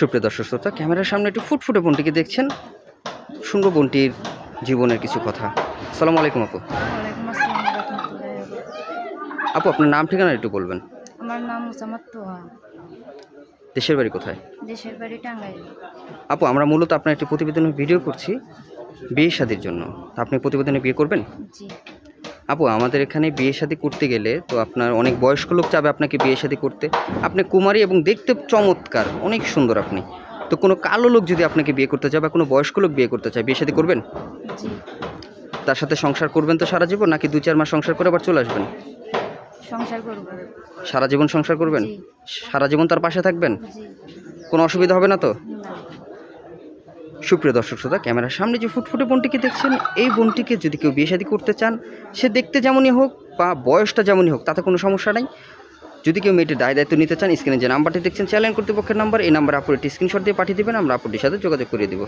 সুপ্রিয় দর্শক শ্রোতা, ক্যামেরার সামনে একটু ফুটফুটে বোনটিকে দেখছেন। শুনবো বোনটির জীবনের কিছু কথা। আসসালামু আলাইকুম আপু। ওয়ালাইকুম আসসালাম রাহমাতুল্লাহি ওয়া বারাকাতুহু। আপু, আপনার নাম ঠিকানা একটু বলবেন। আমার নাম মুসাম্মাদ তোহা। দেশের বাড়ি কোথায়? দেশের বাড়ি টাঙ্গাইল। আপু, আমরা মূলত আপনার একটি প্রতিবেদনের ভিডিও করছি বিয়ে শাদির জন্য। তা আপনি প্রতিবেদনে বিয়ে করবেন? জি। আপু, আমাদের এখানে বিয়ে শাদী করতে গেলে তো আপনার অনেক বয়স্ক লোক চাবে আপনাকে বিয়ে শাদী করতে। আপনি কুমারী এবং দেখতে চমৎকার, অনেক সুন্দর আপনি। তো কোনো কালো লোক যদি আপনাকে বিয়ে করতে চায় বা কোনো বয়স্ক লোক বিয়ে করতে চায়, বিয়ে শাদী করবেন? জি। তার সাথে সংসার করবেন তো সারা জীবন, নাকি 2-4 মাস সংসার করে আবার চলে আসবেন? সংসার করব। সারা জীবন সংসার করবেন? জি। সারা জীবন তার পাশে থাকবেন? জি। কোনো অসুবিধা হবে না তো? না। সুপ্রিয় দর্শক শ্রোতা, ক্যামেরার সামনে যে ফুটফুটে বোনটিকে দেখছেন, এই বোনটিকে যদি কেউ বিয়ে শাদী করতে চান, সে দেখতে যেমনই হোক বা বয়সটা যেমনই হোক, তাতে কোনো সমস্যা নাই। যদি কেউ মেয়েটির দায়িত্ব নিতে চান, স্ক্রিনে যে নাম্বারটি দেখছেন চ্যানেল কর্তৃপক্ষের নাম্বার, এই নাম্বারে আপুর একটি স্ক্রিনশট দিয়ে পাঠিয়ে দেবেন, আমরা আপুটির সাথে যোগাযোগ করিয়ে দেবো।